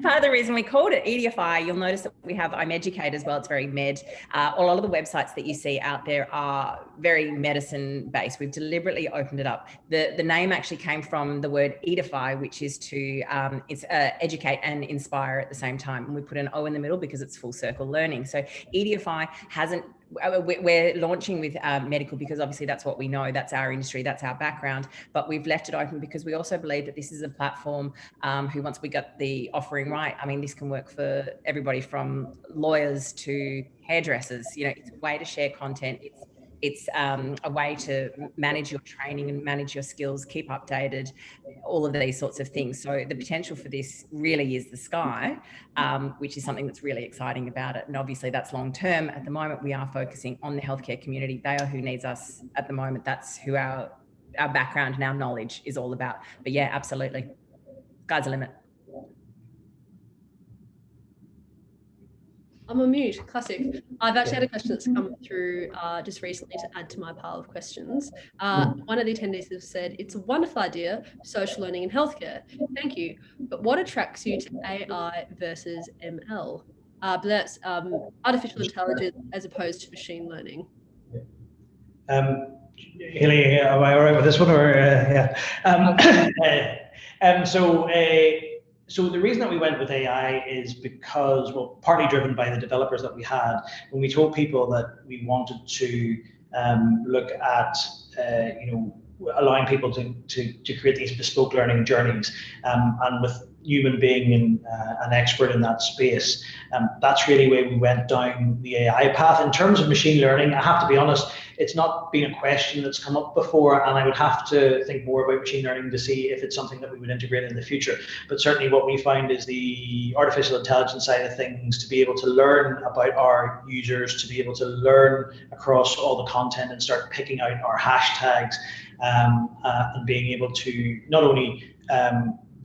Part of the reason we called it Ediofy, you'll notice that we have I'm Educate as well. It's very med. A lot of the websites that you see out there are very medicine based. We've deliberately opened it up. The name actually came from the word Ediofy, which is to educate and inspire at the same time. And we put an O in the middle because it's full circle learning. So Ediofy hasn't. We're launching with medical because obviously that's what we know, that's our industry, that's our background, but we've left it open because we also believe that this is a platform who, once we got the offering right, I mean, this can work for everybody from lawyers to hairdressers. It's a way to share content. It's a way to manage your training and manage your skills, keep updated, all of these sorts of things. So the potential for this really is the sky, which is something that's really exciting about it. And obviously that's long term. At the moment, we are focusing on the healthcare community. They are who needs us at the moment. That's who our background and our knowledge is all about. But yeah, absolutely. Sky's the limit. I'm on mute. Classic. I've actually had a question that's come through just recently to add to my pile of questions. One of the attendees has said, it's a wonderful idea, social learning in healthcare. Thank you. But what attracts you to AI versus ML? But that's artificial intelligence as opposed to machine learning. Haley, am I all right with this one? Or yeah. So the reason that we went with AI is because, well, partly driven by the developers that we had. When we told people that we wanted to look at, allowing people to create these bespoke learning journeys, and with Newman being an expert in that space, that's really where we went down the AI path. In terms of machine learning, I have to be honest, it's not been a question that's come up before, and I would have to think more about machine learning to see if it's something that we would integrate in the future. But certainly what we find is the artificial intelligence side of things, to be able to learn about our users, to be able to learn across all the content and start picking out our hashtags, and being able to not only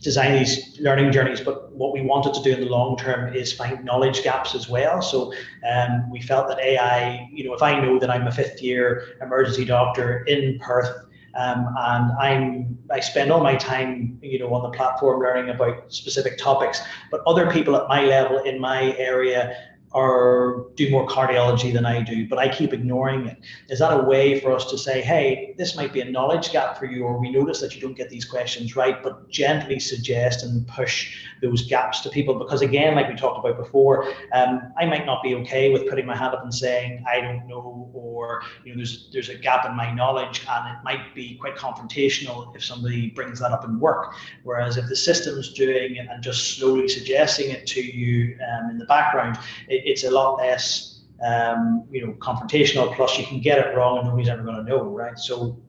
design these learning journeys, but what we wanted to do in the long term is find knowledge gaps as well. So we felt that AI, if I know that I'm a 5th year emergency doctor in Perth, and I spend all my time, on the platform learning about specific topics, but other people at my level in my area do more cardiology than I do, but I keep ignoring it. Is that a way for us to say, hey, this might be a knowledge gap for you, or we notice that you don't get these questions right, but gently suggest and push those gaps to people? Because again, like we talked about before, I might not be okay with putting my hand up and saying, I don't know, or there's a gap in my knowledge, and it might be quite confrontational if somebody brings that up in work. Whereas if the system's doing it and just slowly suggesting it to you in the background, it's a lot less confrontational, plus you can get it wrong and nobody's ever going to know, right? So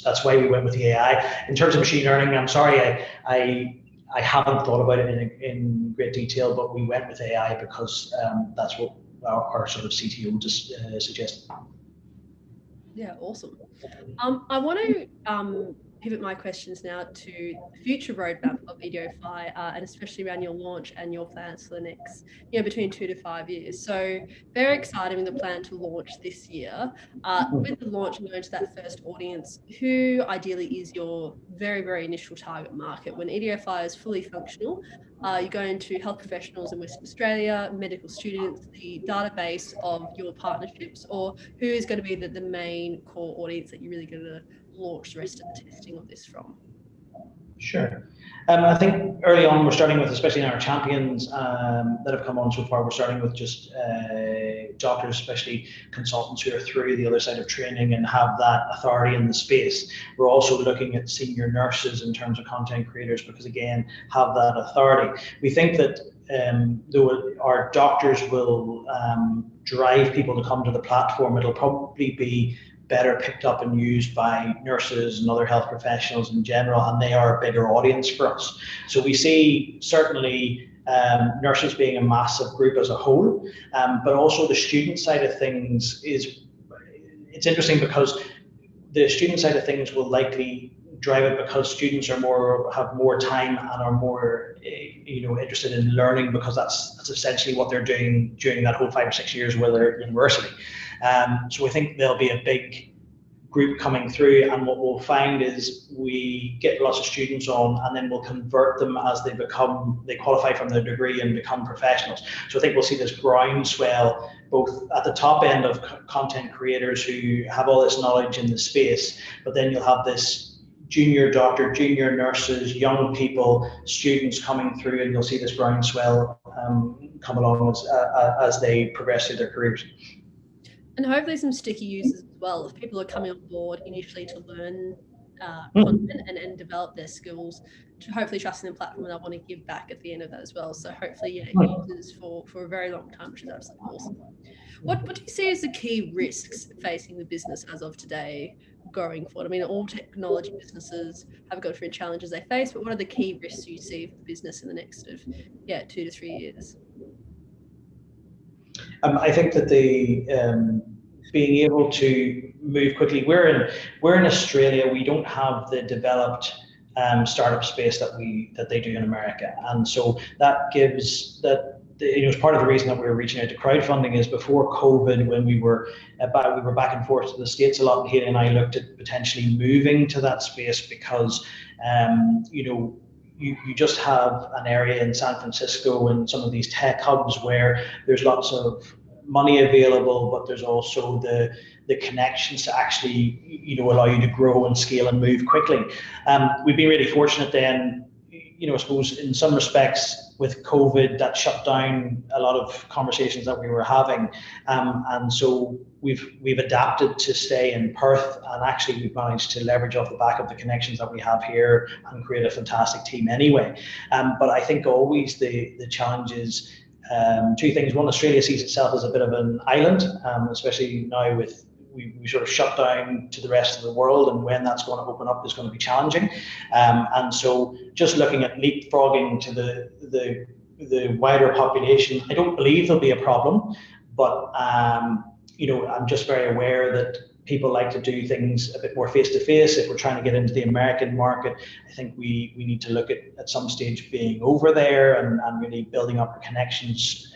that's why we went with the AI. In terms of machine learning, I'm sorry, I haven't thought about it in great detail, but we went with AI because that's what our sort of CTO just suggested. Yeah, awesome. I want to pivot my questions now to the future roadmap of Ediofy, and especially around your launch and your plans for the next, between 2 to 5 years. So very exciting with the plan to launch this year. With the launch and going to that first audience, who ideally is your very, very initial target market? When Ediofy is fully functional, you're going to health professionals in Western Australia, medical students, the database of your partnerships, or who is going to be the main core audience that you're really going to launch the rest of the testing of this from? Sure. I think early on we're starting with, especially in our champions that have come on so far, we're starting with just doctors, especially consultants who are through the other side of training and have that authority in the space. We're also looking at senior nurses in terms of content creators, because again, have that authority. We think that though our doctors will drive people to come to the platform, it'll probably be better picked up and used by nurses and other health professionals in general, and they are a bigger audience for us. So we see certainly nurses being a massive group as a whole, but also the student side of things it's interesting, because the student side of things will likely drive it because students have more time and are more interested in learning, because that's essentially what they're doing during that whole 5 or 6 years where they're at university. So we think there'll be a big group coming through, and what we'll find is we get lots of students on, and then we'll convert them as they qualify from their degree and become professionals. So I think we'll see this groundswell both at the top end of content creators who have all this knowledge in the space, but then you'll have this junior doctor, junior nurses, young people, students coming through, and you'll see this groundswell come along as they progress through their careers. And hopefully some sticky users as well. If people are coming on board initially to learn content and develop their skills, to hopefully trusting the platform, and I want to give back at the end of that as well. So hopefully, users for a very long time, which is absolutely awesome. What do you see as the key risks facing the business as of today going forward? I mean, all technology businesses have got different challenges they face, but what are the key risks you see for the business in the next 2 to 3 years? I think that being able to move quickly. We're in Australia. We don't have the developed startup space that they do in America, and so that gives that. It's part of the reason that we were reaching out to crowdfunding is before COVID, when we were back and forth to the States a lot, and Haley and I looked at potentially moving to that space because you just have an area in San Francisco and some of these tech hubs where there's lots of money available, but there's also the connections to actually allow you to grow and scale and move quickly. We've been really fortunate then. I suppose in some respects with COVID, that shut down a lot of conversations that we were having, and so we've adapted to stay in Perth, and actually we've managed to leverage off the back of the connections that we have here and create a fantastic team anyway. But I think always the challenge is two things. One, Australia sees itself as a bit of an island, especially now with we sort of shut down to the rest of the world, and when that's going to open up is going to be challenging. And so just looking at leapfrogging to the wider population, I don't believe there'll be a problem, but I'm just very aware that people like to do things a bit more face-to-face. If we're trying to get into the American market, I think we need to look at some stage being over there and really building up our connections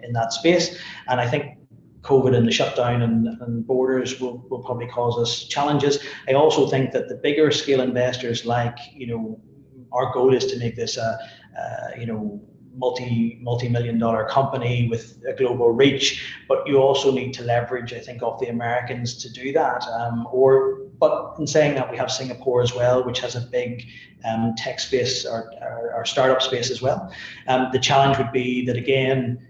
in that space. And I think COVID and the shutdown and borders will probably cause us challenges. I also think that the bigger scale investors, like, our goal is to make this a multi-million-dollar company with a global reach, but you also need to leverage, I think, off the Americans to do that. But in saying that, we have Singapore as well, which has a big tech space or startup space as well. The challenge would be that, again,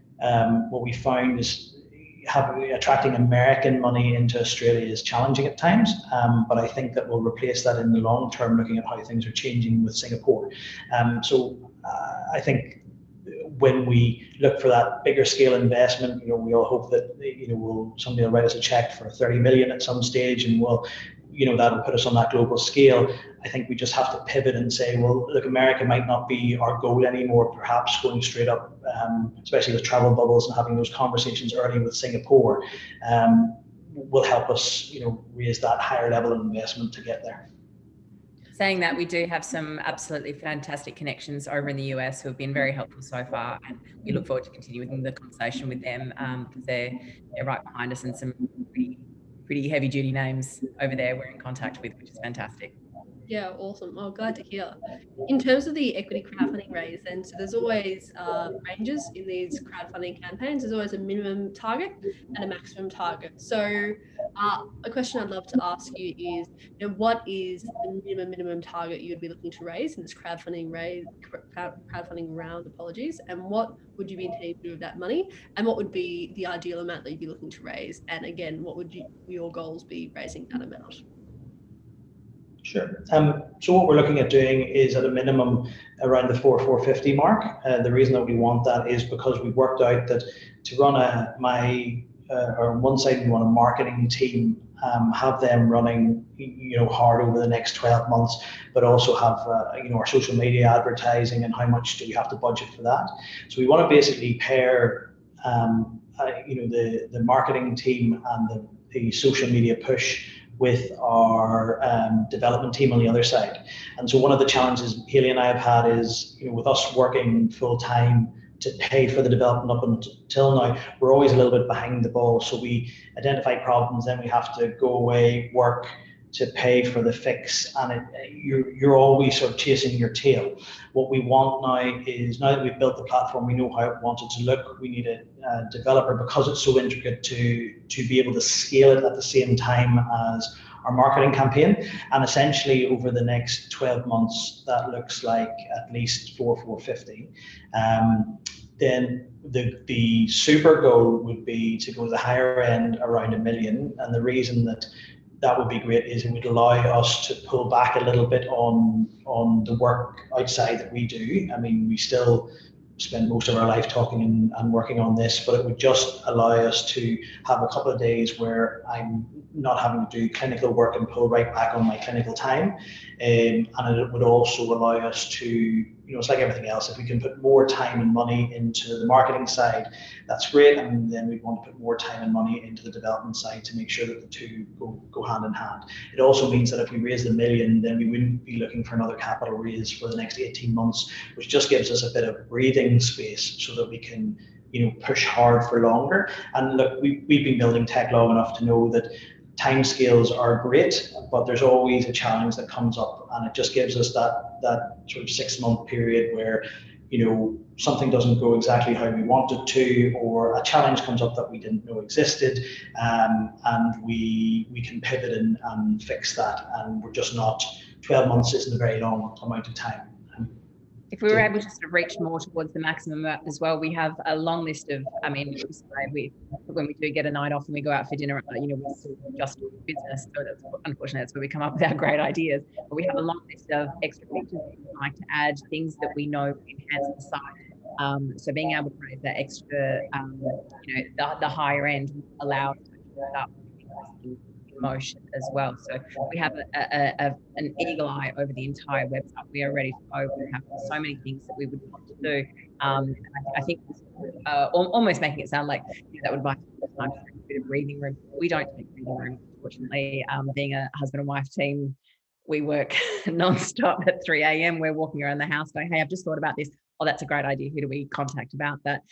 what we found is attracting American money into Australia is challenging at times, but I think that we'll replace that in the long term, looking at how things are changing with Singapore. So I think when we look for that bigger scale investment, we all hope that somebody will write us a check for 30 million at some stage, and that'll put us on that global scale. I think we just have to pivot and say, well, look, America might not be our goal anymore, perhaps going straight up, especially with travel bubbles and having those conversations early with Singapore, will help us, raise that higher level of investment to get there. Saying that, we do have some absolutely fantastic connections over in the US who have been very helpful so far, and we look forward to continuing the conversation with them, because they're right behind us, and some pretty heavy duty names over there we're in contact with, which is fantastic. Yeah, awesome. Oh, glad to hear. In terms of the equity crowdfunding raise, then, so there's always ranges in these crowdfunding campaigns. There's always a minimum target and a maximum target. So a question I'd love to ask you is, what is the minimum target you'd be looking to raise in this crowdfunding round, apologies, and what would you be intending to do with that money, and what would be the ideal amount that you'd be looking to raise, and again, what would your goals be raising that amount? Sure. So what we're looking at doing is at a minimum around the 450 mark. The reason that we want that is because we've worked out that to run on one side we want a marketing team, have them running hard over the next 12 months, but also have our social media advertising, and how much do we have to budget for that. So we want to basically pair the marketing team and the social media push with our development team on the other side. And so one of the challenges Haley and I have had is, with us working full time to pay for the development up until now, we're always a little bit behind the ball. So we identify problems, then we have to go away, work to pay for the fix, and you're always sort of chasing your tail. What we want now is, now that we've built the platform, we know how we want it to look. We need a developer, because it's so intricate, to be able to scale it at the same time as our marketing campaign. And essentially over the next 12 months, that looks like at least 450. Then the super goal would be to go to the higher end, around $1 million. And the reason that would be great is it would allow us to pull back a little bit on the work outside that we do. I mean, we still spend most of our life talking and working on this, but it would just allow us to have a couple of days where I'm not having to do clinical work and pull right back on my clinical time. And it would also allow us to, it's like everything else, if we can put more time and money into the marketing side, that's great. And then we want to put more time and money into the development side to make sure that the two go hand in hand. It also means that if we raise the $1 million, then we wouldn't be looking for another capital raise for the next 18 months, which just gives us a bit of breathing space so that we can push hard for longer. And look, we've been building tech long enough to know that timescales are great, but there's always a challenge that comes up, and it just gives us that sort of 6-month period where something doesn't go exactly how we want it to, or a challenge comes up that we didn't know existed, and we can pivot and fix that. And we're just not, 12 months isn't a very long amount of time. If we were able to sort of reach more towards the maximum as well, we have a long list of, I mean, when we do get a night off and we go out for dinner, we still just talk business. So unfortunately, that's where we come up with our great ideas. But we have a long list of extra features that we like to add, things that we know enhance the site. So being able to raise that extra, the higher end will allow us to start putting things in motion as well. So we have an eagle eye over the entire website. We are ready to go. We have so many things that we would want to do. I think almost making it sound like that would buy time to take a bit of breathing room. We don't take breathing room, unfortunately. Being a husband and wife team, we work non-stop at 3 a.m. We're walking around the house going, hey, I've just thought about this. Oh, that's a great idea. Who do we contact about that?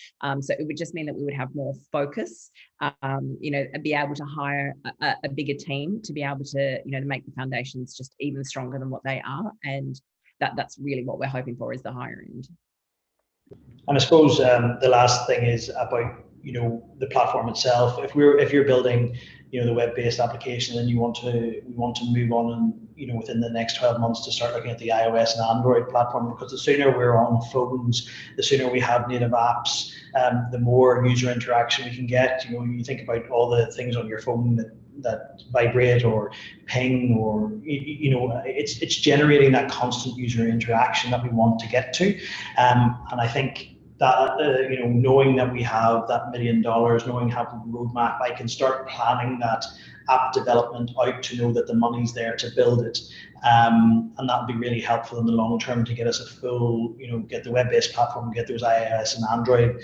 So it would just mean that we would have more focus, be able to hire a bigger team to be able to, to make the foundations just even stronger than what they are. And that's really what we're hoping for, is the higher end. And I suppose the last thing is about the platform itself. If you're building the web-based application and we want to move on and within the next 12 months to start looking at the iOS and Android platform, because the sooner we're on phones, the sooner we have native apps, the more user interaction we can get. You think about all the things on your phone that vibrate or ping, or it's generating that constant user interaction that we want to get to, and I think that knowing that we have that $1 million, knowing how the roadmap, I can start planning that app development out to know that the money's there to build it, and that would be really helpful in the long term to get us a full, get the web-based platform, get those iOS and Android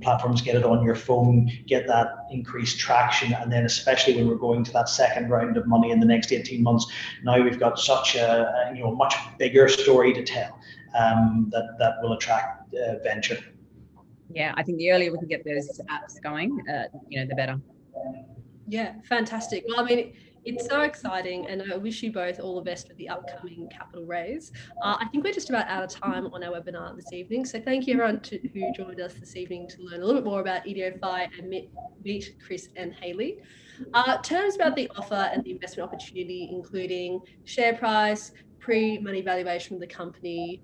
platforms, get it on your phone, get that increased traction, and then especially when we're going to that second round of money in the next 18 months, now we've got such a much bigger story to tell that will attract venture. Yeah, I think the earlier we can get those apps going, the better. Yeah, fantastic. Well, I mean, it's so exciting, and I wish you both all the best with the upcoming capital raise. I think we're just about out of time on our webinar this evening, so thank you everyone who joined us this evening to learn a little bit more about Ediofy and meet Chris and Hayley. Terms about the offer and the investment opportunity, including share price, pre-money valuation of the company,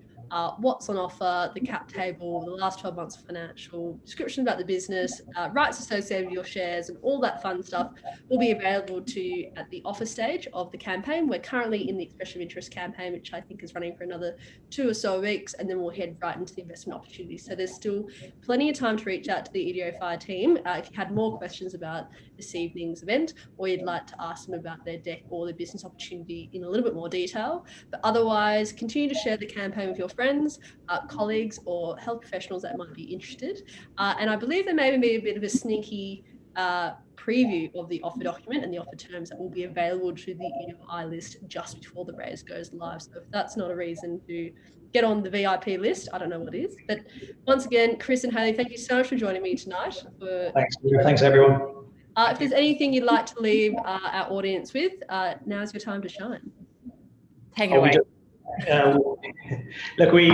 what's on offer, the cap table, the last 12 months financial, description about the business, rights associated with your shares, and all that fun stuff will be available to you at the offer stage of the campaign. We're currently in the expression of interest campaign, which I think is running for another 2 or so weeks, and then we'll head right into the investment opportunity. So there's still plenty of time to reach out to the Ediofy team if you had more questions about this evening's event, or you'd like to ask them about their deck or the business opportunity in a little bit more detail. But otherwise, continue to share the campaign with your friends, colleagues, or health professionals that might be interested. And I believe there may be a bit of a sneaky preview of the offer document and the offer terms that will be available to the Ediofy list just before the raise goes live. So if that's not a reason to get on the VIP list, I don't know what is. But once again, Chris and Hayley, thank you so much for joining me tonight. Thanks everyone. If there's anything you'd like to leave our audience with, now's your time to shine. Take it away. Look, we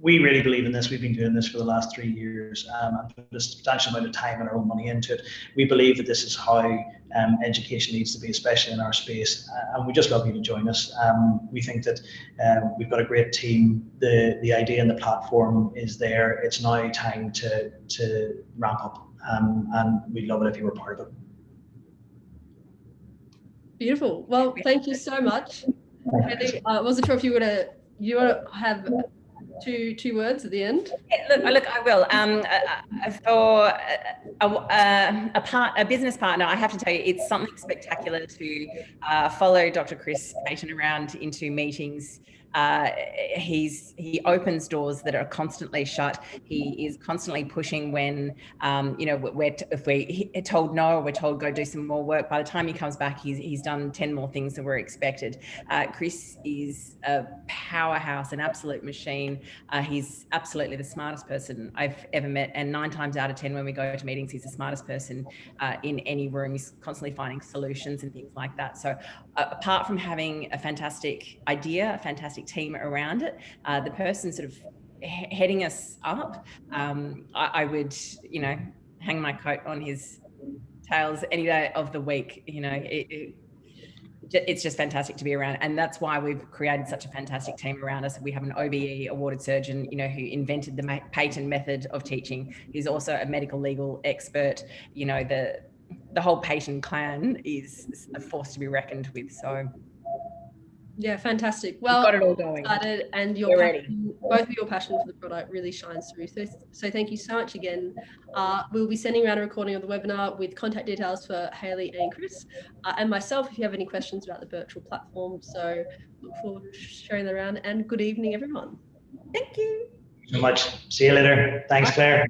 really believe in this. We've been doing this for the last 3 years and put a substantial amount of time and our own money into it. We believe that this is how education needs to be, especially in our space, and we just love you to join us. We think that we've got a great team. The idea and the platform is there. It's now time to ramp up, and we'd love it if you were part of it. Beautiful. Well, thank you so much. I wasn't sure if you want to have two words at the end. Yeah, look, I will. For a business partner, I have to tell you, it's something spectacular to follow Dr. Chris Payton around into meetings. He opens doors that are constantly shut. He is constantly pushing when, if we're told no, or we're told go do some more work. By the time he comes back, he's done 10 more things than we're expected. Chris is a powerhouse, an absolute machine. He's absolutely the smartest person I've ever met. And 9 times out of 10, when we go to meetings, he's the smartest person in any room. He's constantly finding solutions and things like that. So apart from having a fantastic idea, a fantastic team around it, the person sort of heading us up, I would, hang my coat on his tails any day of the week. it's just fantastic to be around. And that's why we've created such a fantastic team around us. We have an OBE awarded surgeon, you know, who invented the patent method of teaching. He's also a medical legal expert. You know, the whole Payton clan is a force to be reckoned with. So yeah, fantastic. Well, got it all going. Excited, and both of your passion for the product really shines through. So thank you so much again. We'll be sending around a recording of the webinar with contact details for Hayley and Chris, and myself if you have any questions about the Birchal platform. So look forward to sharing that around, and good evening, everyone. Thank you So much. See you later. Thanks, Claire.